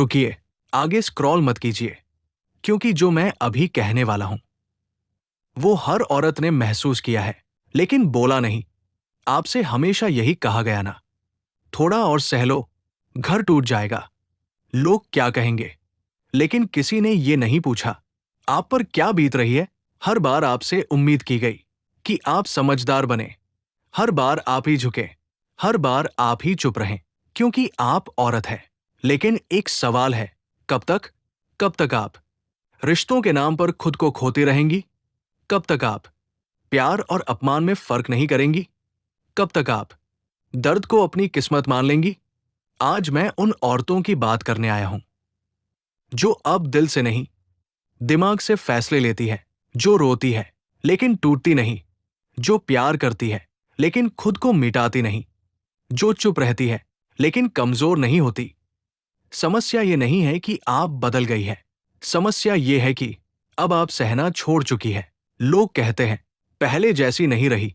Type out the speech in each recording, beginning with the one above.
रुकिए, आगे स्क्रॉल मत कीजिए, क्योंकि जो मैं अभी कहने वाला हूं वो हर औरत ने महसूस किया है, लेकिन बोला नहीं। आपसे हमेशा यही कहा गया ना, थोड़ा और सह लो, घर टूट जाएगा, लोग क्या कहेंगे। लेकिन किसी ने ये नहीं पूछा आप पर क्या बीत रही है। हर बार आपसे उम्मीद की गई कि आप समझदार बने, हर बार आप ही झुके, हर बार आप ही चुप रहें, क्योंकि आप औरत है। लेकिन एक सवाल है, कब तक? कब तक आप रिश्तों के नाम पर खुद को खोती रहेंगी? कब तक आप प्यार और अपमान में फर्क नहीं करेंगी? कब तक आप दर्द को अपनी किस्मत मान लेंगी? आज मैं उन औरतों की बात करने आया हूं जो अब दिल से नहीं, दिमाग से फैसले लेती है, जो रोती है लेकिन टूटती नहीं, जो प्यार करती है लेकिन खुद को मिटाती नहीं, जो चुप रहती है लेकिन कमजोर नहीं होती। समस्या ये नहीं है कि आप बदल गई है, समस्या ये है कि अब आप सहना छोड़ चुकी है। लोग कहते हैं पहले जैसी नहीं रही,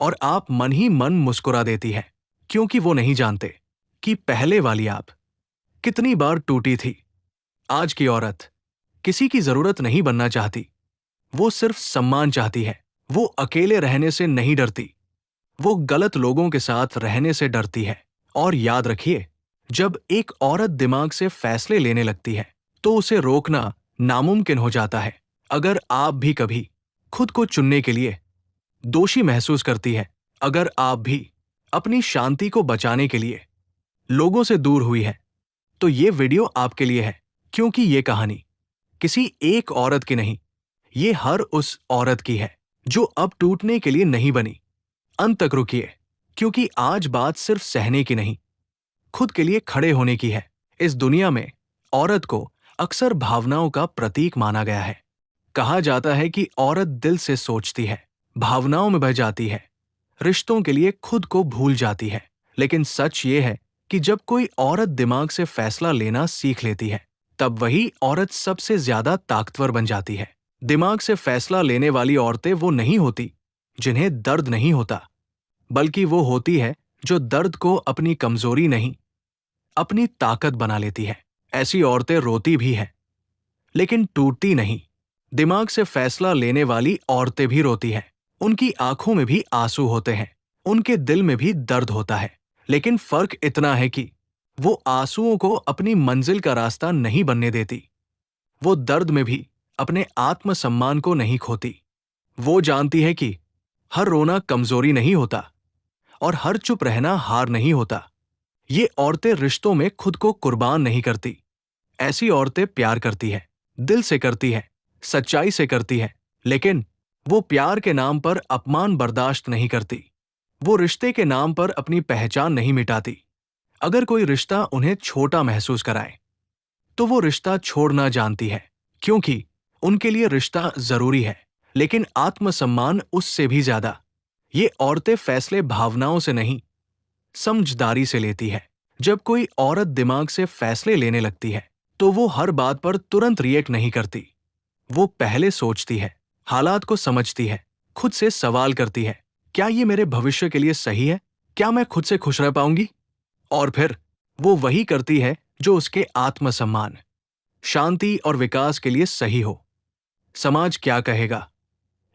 और आप मन ही मन मुस्कुरा देती है, क्योंकि वो नहीं जानते कि पहले वाली आप कितनी बार टूटी थी। आज की औरत किसी की जरूरत नहीं बनना चाहती, वो सिर्फ सम्मान चाहती है। वो अकेले रहने से नहीं डरती, वो गलत लोगों के साथ रहने से डरती है। और याद रखिए, जब एक औरत दिमाग से फैसले लेने लगती है तो उसे रोकना नामुमकिन हो जाता है। अगर आप भी कभी खुद को चुनने के लिए दोषी महसूस करती है, अगर आप भी अपनी शांति को बचाने के लिए लोगों से दूर हुई है, तो ये वीडियो आपके लिए है। क्योंकि ये कहानी किसी एक औरत की नहीं, ये हर उस औरत की है जो अब टूटने के लिए नहीं बनी। अंत तक रुकिए, क्योंकि आज बात सिर्फ सहने की नहीं, खुद के लिए खड़े होने की है। इस दुनिया में औरत को अक्सर भावनाओं का प्रतीक माना गया है। कहा जाता है कि औरत दिल से सोचती है, भावनाओं में बह जाती है, रिश्तों के लिए खुद को भूल जाती है। लेकिन सच ये है कि जब कोई औरत दिमाग से फैसला लेना सीख लेती है, तब वही औरत सबसे ज्यादा ताकतवर बन जाती है। दिमाग से फैसला लेने वाली औरतें वो नहीं होती जिन्हें दर्द नहीं होता, बल्कि वो होती है जो दर्द को अपनी कमजोरी नहीं, अपनी ताकत बना लेती है। ऐसी औरतें रोती भी हैं, लेकिन टूटती नहीं। दिमाग से फैसला लेने वाली औरतें भी रोती हैं, उनकी आंखों में भी आंसू होते हैं, उनके दिल में भी दर्द होता है। लेकिन फर्क इतना है कि वो आंसुओं को अपनी मंजिल का रास्ता नहीं बनने देती। वो दर्द में भी अपने आत्मसम्मान को नहीं खोती। वो जानती है कि हर रोना कमजोरी नहीं होता, और हर चुप रहना हार नहीं होता। ये औरतें रिश्तों में खुद को कुर्बान नहीं करती। ऐसी औरतें प्यार करती है, दिल से करती है, सच्चाई से करती है, लेकिन वो प्यार के नाम पर अपमान बर्दाश्त नहीं करती। वो रिश्ते के नाम पर अपनी पहचान नहीं मिटाती। अगर कोई रिश्ता उन्हें छोटा महसूस कराए, तो वो रिश्ता छोड़ना जानती है, क्योंकि उनके लिए रिश्ता जरूरी है, लेकिन आत्मसम्मान उससे भी ज्यादा। ये औरतें फैसले भावनाओं से नहीं, समझदारी से लेती है। जब कोई औरत दिमाग से फैसले लेने लगती है, तो वो हर बात पर तुरंत रिएक्ट नहीं करती। वो पहले सोचती है, हालात को समझती है, खुद से सवाल करती है, क्या ये मेरे भविष्य के लिए सही है? क्या मैं खुद से खुश रह पाऊंगी? और फिर वो वही करती है जो उसके आत्मसम्मान, शांति और विकास के लिए सही हो। समाज क्या कहेगा,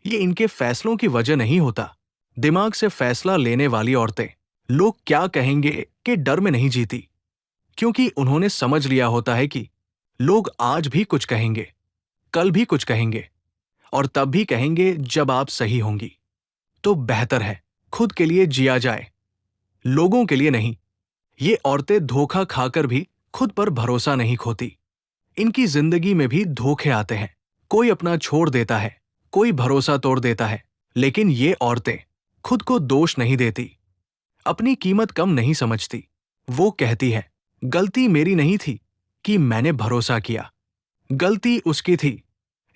ये इनके फैसलों की वजह नहीं होता। दिमाग से फैसला लेने वाली औरतें लोग क्या कहेंगे के डर में नहीं जीती, क्योंकि उन्होंने समझ लिया होता है कि लोग आज भी कुछ कहेंगे, कल भी कुछ कहेंगे, और तब भी कहेंगे जब आप सही होंगी। तो बेहतर है खुद के लिए जिया जाए, लोगों के लिए नहीं। ये औरतें धोखा खाकर भी खुद पर भरोसा नहीं खोती। इनकी जिंदगी में भी धोखे आते हैं, कोई अपना छोड़ देता है, कोई भरोसा तोड़ देता है, लेकिन ये औरतें खुद को दोष नहीं देती, अपनी कीमत कम नहीं समझती। वो कहती है, गलती मेरी नहीं थी कि मैंने भरोसा किया, गलती उसकी थी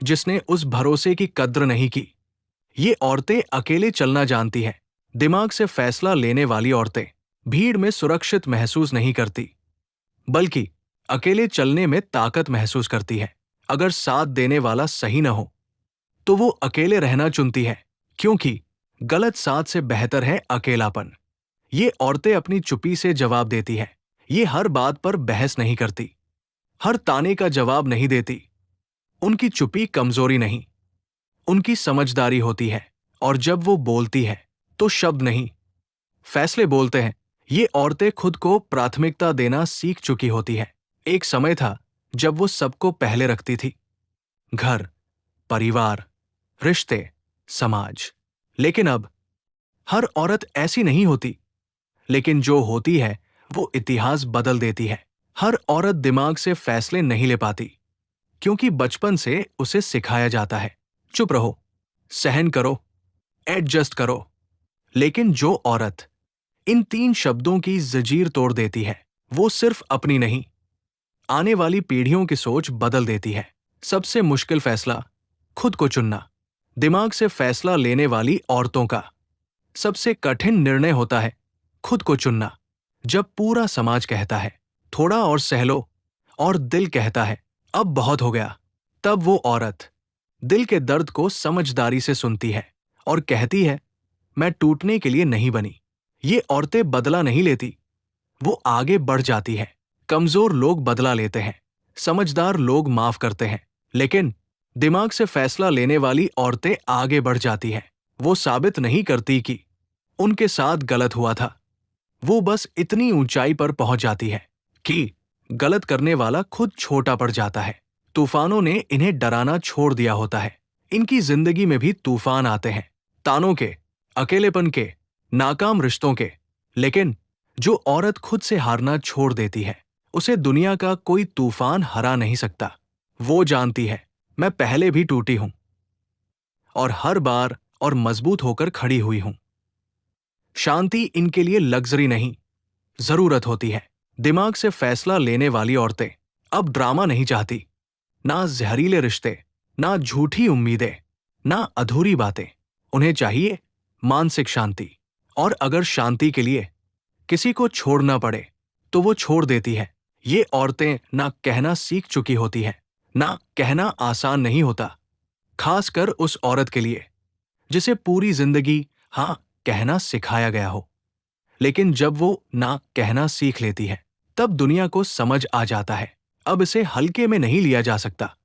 जिसने उस भरोसे की कद्र नहीं की। ये औरतें अकेले चलना जानती हैं। दिमाग से फैसला लेने वाली औरतें भीड़ में सुरक्षित महसूस नहीं करती, बल्कि अकेले चलने में ताकत महसूस करती है। अगर साथ देने वाला सही न हो, तो वो अकेले रहना चुनती है, क्योंकि गलत साथ से बेहतर है अकेलापन। ये औरतें अपनी चुप्पी से जवाब देती हैं, ये हर बात पर बहस नहीं करती, हर ताने का जवाब नहीं देती। उनकी चुप्पी कमजोरी नहीं, उनकी समझदारी होती है। और जब वो बोलती है तो शब्द नहीं, फैसले बोलते हैं। ये औरतें खुद को प्राथमिकता देना सीख चुकी होती है। एक समय था जब वो सबको पहले रखती थी, घर, परिवार, रिश्ते, समाज। लेकिन अब हर औरत ऐसी नहीं होती, लेकिन जो होती है वो इतिहास बदल देती है। हर औरत दिमाग से फैसले नहीं ले पाती, क्योंकि बचपन से उसे सिखाया जाता है, चुप रहो, सहन करो, एडजस्ट करो। लेकिन जो औरत इन 3 शब्दों की जंजीर तोड़ देती है, वो सिर्फ अपनी नहीं, आने वाली पीढ़ियों की सोच बदल देती है। सबसे मुश्किल फैसला, खुद को चुनना। दिमाग से फैसला लेने वाली औरतों का सबसे कठिन निर्णय होता है खुद को चुनना। जब पूरा समाज कहता है थोड़ा और सह लो, और दिल कहता है अब बहुत हो गया, तब वो औरत दिल के दर्द को समझदारी से सुनती है और कहती है मैं टूटने के लिए नहीं बनी। ये औरतें बदला नहीं लेती, वो आगे बढ़ जाती है। कमजोर लोग बदला लेते हैं, समझदार लोग माफ करते हैं, लेकिन दिमाग से फैसला लेने वाली औरतें आगे बढ़ जाती हैं। वो साबित नहीं करती कि उनके साथ गलत हुआ था, वो बस इतनी ऊंचाई पर पहुंच जाती है कि गलत करने वाला खुद छोटा पड़ जाता है। तूफानों ने इन्हें डराना छोड़ दिया होता है। इनकी जिंदगी में भी तूफान आते हैं, तानों के, अकेलेपन के, नाकाम रिश्तों के। लेकिन जो औरत खुद से हारना छोड़ देती है, उसे दुनिया का कोई तूफान हरा नहीं सकता। वो जानती है मैं पहले भी टूटी हूं, और हर बार और मजबूत होकर खड़ी हुई हूं। शांति इनके लिए लग्जरी नहीं, जरूरत होती है। दिमाग से फैसला लेने वाली औरतें अब ड्रामा नहीं चाहती, ना जहरीले रिश्ते, ना झूठी उम्मीदें, ना अधूरी बातें। उन्हें चाहिए मानसिक शांति। और अगर शांति के लिए किसी को छोड़ना पड़े तो वो छोड़ देती है। ये औरतें ना कहना सीख चुकी होती हैं, ना कहना आसान नहीं होता, खासकर उस औरत के लिए जिसे पूरी जिंदगी हाँ कहना सिखाया गया हो। लेकिन जब वो ना कहना सीख लेती है, तब दुनिया को समझ आ जाता है अब इसे हल्के में नहीं लिया जा सकता।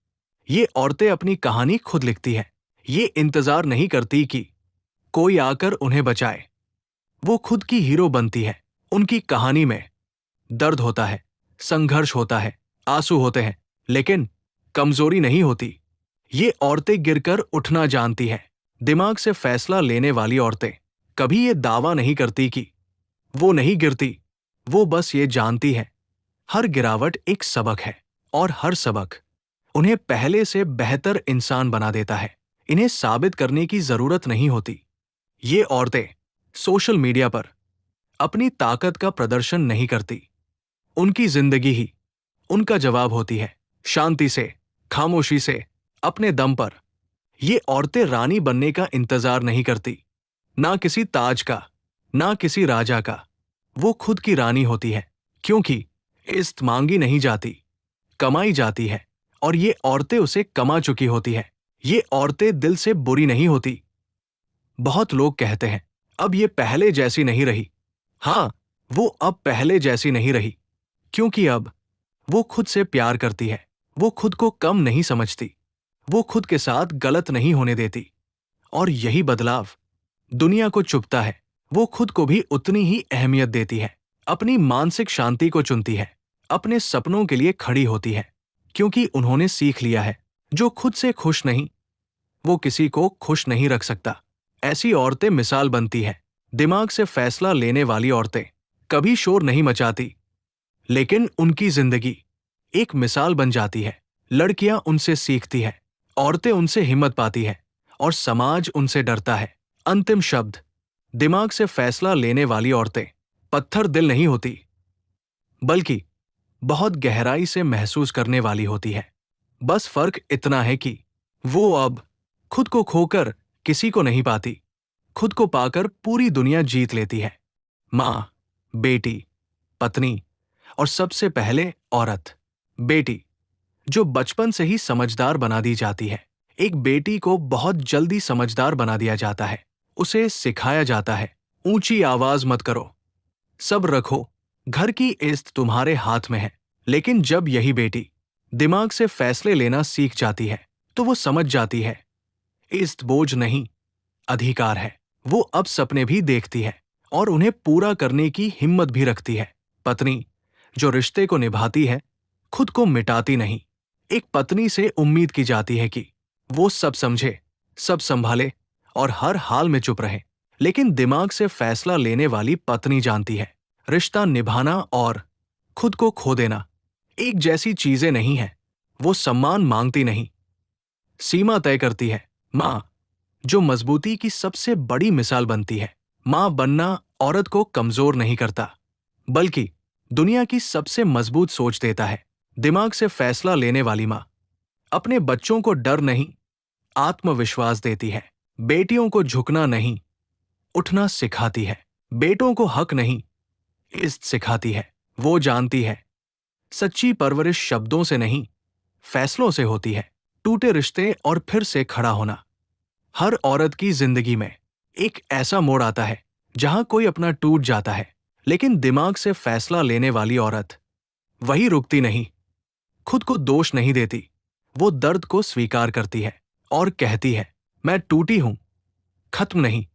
ये औरतें अपनी कहानी खुद लिखती हैं। ये इंतजार नहीं करती कि कोई आकर उन्हें बचाए, वो खुद की हीरो बनती है। उनकी कहानी में दर्द होता है, संघर्ष होता है, आंसू होते हैं, लेकिन कमजोरी नहीं होती। ये औरतें गिरकर उठना जानती हैं। दिमाग से फैसला लेने वाली औरतें कभी ये दावा नहीं करती कि वो नहीं गिरती, वो बस ये जानती है हर गिरावट एक सबक है, और हर सबक उन्हें पहले से बेहतर इंसान बना देता है। इन्हें साबित करने की जरूरत नहीं होती। ये औरतें सोशल मीडिया पर अपनी ताकत का प्रदर्शन नहीं करती, उनकी जिंदगी ही उनका जवाब होती है, शांति से, खामोशी से, अपने दम पर। ये औरतें रानी बनने का इंतजार नहीं करती, ना किसी ताज का, ना किसी राजा का। वो खुद की रानी होती है, क्योंकि इज्जत मांगी नहीं जाती, कमाई जाती है, और ये औरतें उसे कमा चुकी होती है। ये औरतें दिल से बुरी नहीं होती। बहुत लोग कहते हैं अब ये पहले जैसी नहीं रही। हाँ, वो अब पहले जैसी नहीं रही, क्योंकि अब वो खुद से प्यार करती है। वो खुद को कम नहीं समझती, वो खुद के साथ गलत नहीं होने देती। और यही बदलाव दुनिया को चुभता है। वो खुद को भी उतनी ही अहमियत देती है, अपनी मानसिक शांति को चुनती है, अपने सपनों के लिए खड़ी होती है, क्योंकि उन्होंने सीख लिया है जो खुद से खुश नहीं, वो किसी को खुश नहीं रख सकता। ऐसी औरतें मिसाल बनती हैं। दिमाग से फैसला लेने वाली औरतें कभी शोर नहीं मचाती, लेकिन उनकी जिंदगी एक मिसाल बन जाती है। लड़कियां उनसे सीखती हैं, औरतें उनसे हिम्मत पाती हैं, और समाज उनसे डरता है। अंतिम शब्द, दिमाग से फैसला लेने वाली औरतें पत्थर दिल नहीं होती, बल्कि बहुत गहराई से महसूस करने वाली होती है। बस फर्क इतना है कि वो अब खुद को खोकर किसी को नहीं पाती, खुद को पाकर पूरी दुनिया जीत लेती है। माँ, बेटी, पत्नी, और सबसे पहले औरत। बेटी, जो बचपन से ही समझदार बना दी जाती है। एक बेटी को बहुत जल्दी समझदार बना दिया जाता है। उसे सिखाया जाता है ऊंची आवाज मत करो, सब्र रखो, घर की इज्जत तुम्हारे हाथ में है। लेकिन जब यही बेटी दिमाग से फैसले लेना सीख जाती है तो वो समझ जाती है इस बोझ नहीं, अधिकार है। वो अब सपने भी देखती है और उन्हें पूरा करने की हिम्मत भी रखती है। पत्नी जो रिश्ते को निभाती है, खुद को मिटाती नहीं। एक पत्नी से उम्मीद की जाती है कि वो सब समझे, सब संभाले और हर हाल में चुप रहे। लेकिन दिमाग से फैसला लेने वाली पत्नी जानती है रिश्ता निभाना और खुद को खो देना एक जैसी चीजें नहीं है। वो सम्मान मांगती नहीं, सीमा तय करती है। मां जो मजबूती की सबसे बड़ी मिसाल बनती है। मां बनना औरत को कमजोर नहीं करता, बल्कि दुनिया की सबसे मजबूत सोच देता है। दिमाग से फैसला लेने वाली मां अपने बच्चों को डर नहीं, आत्मविश्वास देती है। बेटियों को झुकना नहीं, उठना सिखाती है। बेटों को हक नहीं, इज्जत सिखाती है। वो जानती है सच्ची परवरिश शब्दों से नहीं, फैसलों से होती है। टूटे रिश्ते और फिर से खड़ा होना। हर औरत की जिंदगी में एक ऐसा मोड़ आता है जहां कोई अपना टूट जाता है, लेकिन दिमाग से फैसला लेने वाली औरत वही रुकती नहीं, खुद को दोष नहीं देती। वो दर्द को स्वीकार करती है और कहती है, मैं टूटी हूं, खत्म नहीं।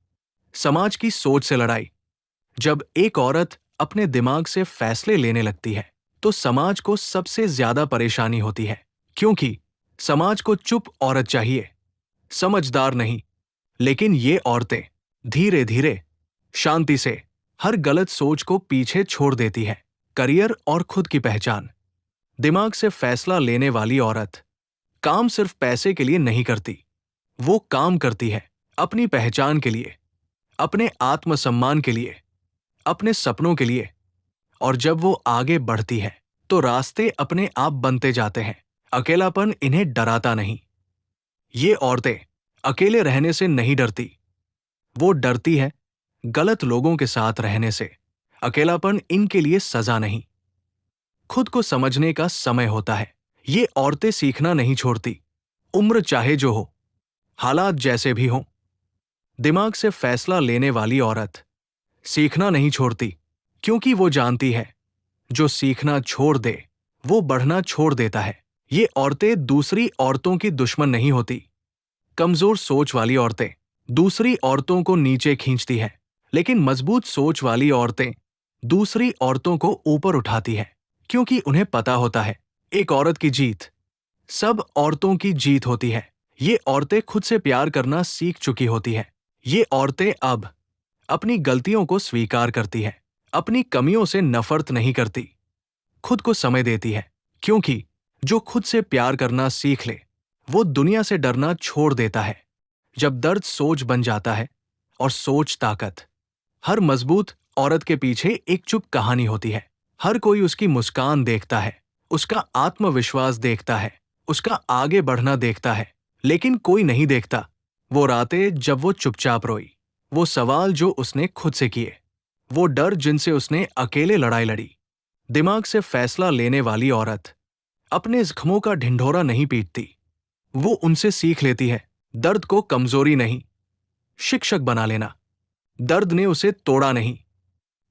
समाज की सोच से लड़ाई। जब एक औरत अपने दिमाग से फैसले लेने लगती है तो समाज को सबसे ज्यादा परेशानी होती है, क्योंकि समाज को चुप औरत चाहिए, समझदार नहीं। लेकिन ये औरतें धीरे धीरे शांति से हर गलत सोच को पीछे छोड़ देती है। करियर और खुद की पहचान। दिमाग से फैसला लेने वाली औरत काम सिर्फ पैसे के लिए नहीं करती। वो काम करती है अपनी पहचान के लिए, अपने आत्मसम्मान के लिए, अपने सपनों के लिए। और जब वो आगे बढ़ती है तो रास्ते अपने आप बनते जाते हैं। अकेलापन इन्हें डराता नहीं। ये औरतें अकेले रहने से नहीं डरती, वो डरती है गलत लोगों के साथ रहने से। अकेलापन इनके लिए सजा नहीं, खुद को समझने का समय होता है। ये औरतें सीखना नहीं छोड़ती, उम्र चाहे जो हो, हालात जैसे भी हों। दिमाग से फैसला लेने वाली औरत सीखना नहीं छोड़ती, क्योंकि वो जानती है जो सीखना छोड़ दे वो बढ़ना छोड़ देता है। ये औरतें दूसरी औरतों की दुश्मन नहीं होती। कमजोर सोच वाली औरतें दूसरी औरतों को नीचे खींचती हैं, लेकिन मजबूत सोच वाली औरतें दूसरी औरतों को ऊपर उठाती हैं, क्योंकि उन्हें पता होता है एक औरत की जीत सब औरतों की जीत होती है। ये औरतें खुद से प्यार करना सीख चुकी होती हैं। ये औरतें अब अपनी गलतियों को स्वीकार करती हैं, अपनी कमियों से नफरत नहीं करती, खुद को समय देती है। क्योंकि जो खुद से प्यार करना सीख ले वो दुनिया से डरना छोड़ देता है। जब दर्द सोच बन जाता है और सोच ताकत। हर मजबूत औरत के पीछे एक चुप कहानी होती है। हर कोई उसकी मुस्कान देखता है, उसका आत्मविश्वास देखता है, उसका आगे बढ़ना देखता है, लेकिन कोई नहीं देखता वो रातें जब वो चुपचाप रोई, वो सवाल जो उसने खुद से किए, वो डर जिनसे उसने अकेले लड़ाई लड़ी। दिमाग से फैसला लेने वाली औरत अपने जख्मों का ढिंढोरा नहीं पीटती, वो उनसे सीख लेती है दर्द को कमजोरी नहीं, शिक्षक बना लेना। दर्द ने उसे तोड़ा नहीं,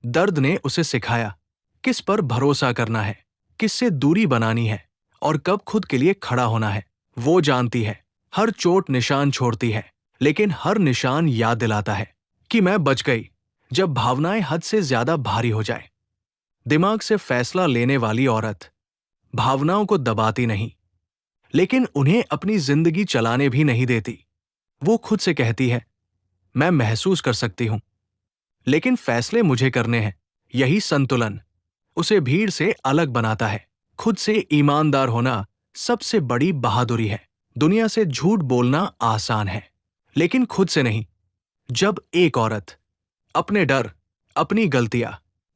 दर्द ने उसे सिखाया किस पर भरोसा करना है, किससे दूरी बनानी है और कब खुद के लिए खड़ा होना है। वो जानती है हर चोट निशान छोड़ती है, लेकिन हर निशान याद दिलाता है कि मैं बच गई जब भावनाएं हद से ज्यादा भारी हो जाए। दिमाग से फैसला लेने वाली औरत भावनाओं को दबाती नहीं, लेकिन उन्हें अपनी जिंदगी चलाने भी नहीं देती। वो खुद से कहती है, मैं महसूस कर सकती हूं, लेकिन फैसले मुझे करने हैं। यही संतुलन उसे भीड़ से अलग बनाता है। खुद से ईमानदार होना सबसे बड़ी बहादुरी है। दुनिया से झूठ बोलना आसान है, लेकिन खुद से नहीं। जब एक औरत अपने डर, अपनी गलतियां,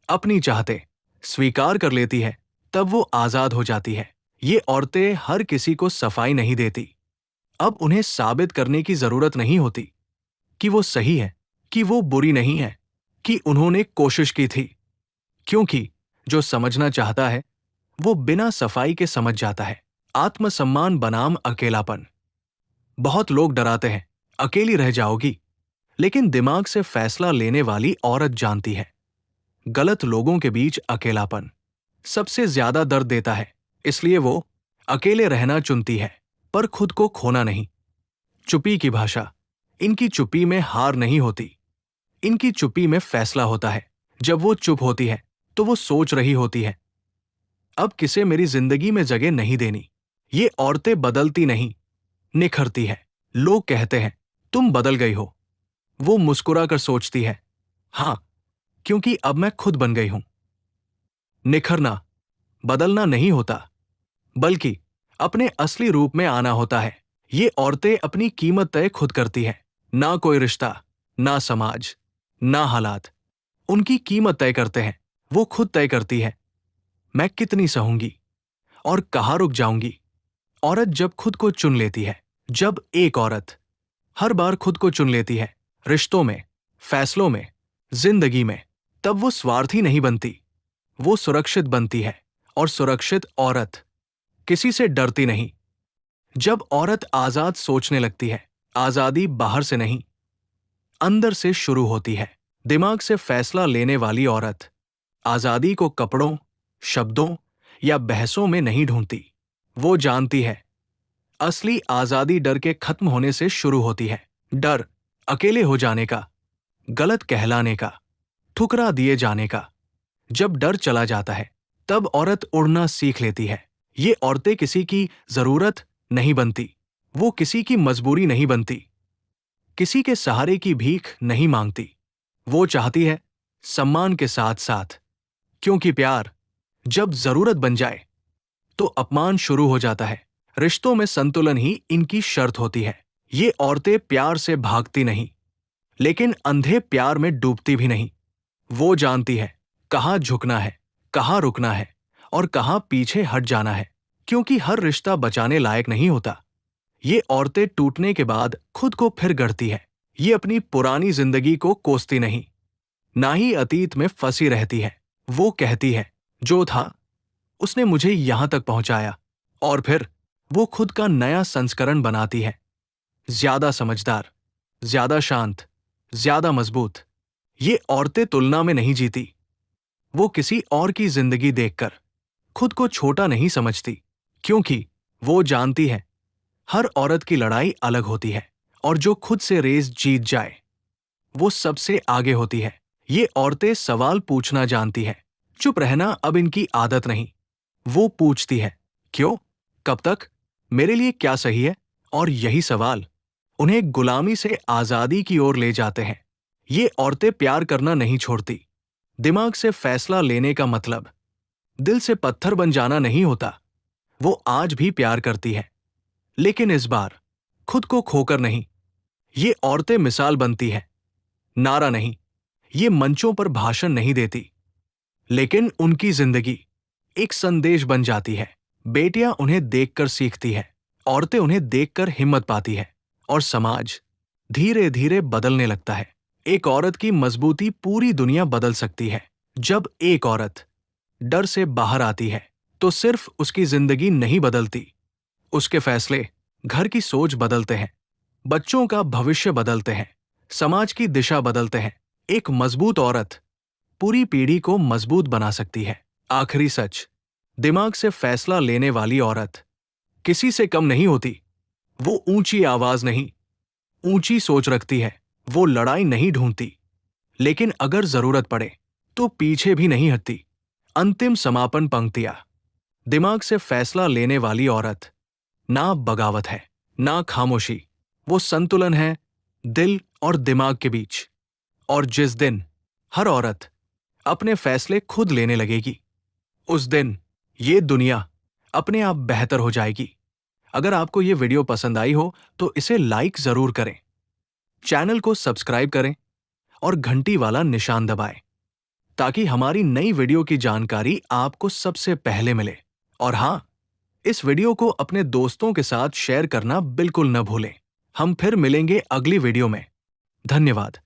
अपनी चाहते स्वीकार कर लेती है, तब वो आजाद हो जाती है। ये औरतें हर किसी को सफाई नहीं देती। अब उन्हें साबित करने की जरूरत नहीं होती कि वो सही है, कि वो बुरी नहीं है, कि उन्होंने कोशिश की थी। क्योंकि जो समझना चाहता है वो बिना सफाई के समझ जाता है। आत्मसम्मान बनाम अकेलापन। बहुत लोग डराते हैं अकेली रह जाओगी, लेकिन दिमाग से फैसला लेने वाली औरत जानती है गलत लोगों के बीच अकेलापन सबसे ज्यादा दर्द देता है। इसलिए वो अकेले रहना चुनती है, पर खुद को खोना नहीं। चुप्पी की भाषा। इनकी चुप्पी में हार नहीं होती, इनकी चुप्पी में फैसला होता है। जब वो चुप होती है तो वो सोच रही होती है, अब किसे मेरी जिंदगी में जगह नहीं देनी। ये औरतें बदलती नहीं, निखरती है। लोग कहते हैं तुम बदल गई हो। वो मुस्कुरा कर सोचती है, हां, क्योंकि अब मैं खुद बन गई हूं। निखरना बदलना नहीं होता, बल्कि अपने असली रूप में आना होता है। ये औरतें अपनी कीमत तय खुद करती हैं। ना कोई रिश्ता, ना समाज, ना हालात उनकी कीमत तय करते हैं। वो खुद तय करती है, मैं कितनी सहूंगी और कहाँ रुक जाऊंगी। औरत जब खुद को चुन लेती है, जब एक औरत हर बार खुद को चुन लेती है, रिश्तों में, फैसलों में, जिंदगी में, तब वो स्वार्थी नहीं बनती, वो सुरक्षित बनती है। और सुरक्षित औरत किसी से डरती नहीं। जब औरत आजाद सोचने लगती है, आजादी बाहर से नहीं, अंदर से शुरू होती है। दिमाग से फैसला लेने वाली औरत आजादी को कपड़ों, शब्दों या बहसों में नहीं ढूंढती। वो जानती है असली आजादी डर के खत्म होने से शुरू होती है। डर अकेले हो जाने का, गलत कहलाने का, ठुकरा दिए जाने का। जब डर चला जाता है तब औरत उड़ना सीख लेती है। ये औरतें किसी की जरूरत नहीं बनती, वो किसी की मजबूरी नहीं बनती, किसी के सहारे की भीख नहीं मांगती। वो चाहती है सम्मान के साथ साथ, क्योंकि प्यार जब जरूरत बन जाए तो अपमान शुरू हो जाता है। रिश्तों में संतुलन ही इनकी शर्त होती है। ये औरतें प्यार से भागती नहीं, लेकिन अंधे प्यार में डूबती भी नहीं। वो जानती है कहाँ झुकना है, कहाँ रुकना है और कहाँ पीछे हट जाना है, क्योंकि हर रिश्ता बचाने लायक नहीं होता। ये औरतें टूटने के बाद खुद को फिर गढ़ती है। ये अपनी पुरानी जिंदगी को कोसती नहीं, ना ही अतीत में फंसी रहती है। वो कहती है जो था उसने मुझे यहां तक पहुंचाया, और फिर वो खुद का नया संस्करण बनाती है। ज्यादा समझदार, ज्यादा शांत, ज्यादा मजबूत। ये औरतें तुलना में नहीं जीती। वो किसी और की जिंदगी देखकर खुद को छोटा नहीं समझती, क्योंकि वो जानती है हर औरत की लड़ाई अलग होती है, और जो खुद से रेस जीत जाए वो सबसे आगे होती है। ये औरतें सवाल पूछना जानती है। चुप रहना अब इनकी आदत नहीं। वो पूछती है, क्यों, कब तक, मेरे लिए क्या सही है। और यही सवाल उन्हें गुलामी से आजादी की ओर ले जाते हैं। ये औरतें प्यार करना नहीं छोड़ती। दिमाग से फैसला लेने का मतलब दिल से पत्थर बन जाना नहीं होता। वो आज भी प्यार करती है, लेकिन इस बार खुद को खोकर नहीं। ये औरतें मिसाल बनती है, नारा नहीं। ये मंचों पर भाषण नहीं देती, लेकिन उनकी जिंदगी एक संदेश बन जाती है। बेटियां उन्हें देखकर सीखती है, औरतें उन्हें देखकर हिम्मत पाती है, और समाज धीरे धीरे बदलने लगता है। एक औरत की मजबूती पूरी दुनिया बदल सकती है। जब एक औरत डर से बाहर आती है तो सिर्फ उसकी जिंदगी नहीं बदलती, उसके फैसले घर की सोच बदलते हैं, बच्चों का भविष्य बदलते हैं, समाज की दिशा बदलते हैं। एक मजबूत औरत पूरी पीढ़ी को मजबूत बना सकती है। आखिरी सच, दिमाग से फैसला लेने वाली औरत किसी से कम नहीं होती। वो ऊंची आवाज नहीं, ऊंची सोच रखती है। वो लड़ाई नहीं ढूंढती, लेकिन अगर जरूरत पड़े तो पीछे भी नहीं हटती। अंतिम समापन पंक्तियां। दिमाग से फैसला लेने वाली औरत ना बगावत है, ना खामोशी। वो संतुलन है दिल और दिमाग के बीच। और जिस दिन हर औरत अपने फैसले खुद लेने लगेगी, उस दिन ये दुनिया अपने आप बेहतर हो जाएगी। अगर आपको ये वीडियो पसंद आई हो तो इसे लाइक जरूर करें, चैनल को सब्सक्राइब करें और घंटी वाला निशान दबाएं, ताकि हमारी नई वीडियो की जानकारी आपको सबसे पहले मिले। और हां, इस वीडियो को अपने दोस्तों के साथ शेयर करना बिल्कुल न भूलें। हम फिर मिलेंगे अगली वीडियो में। धन्यवाद।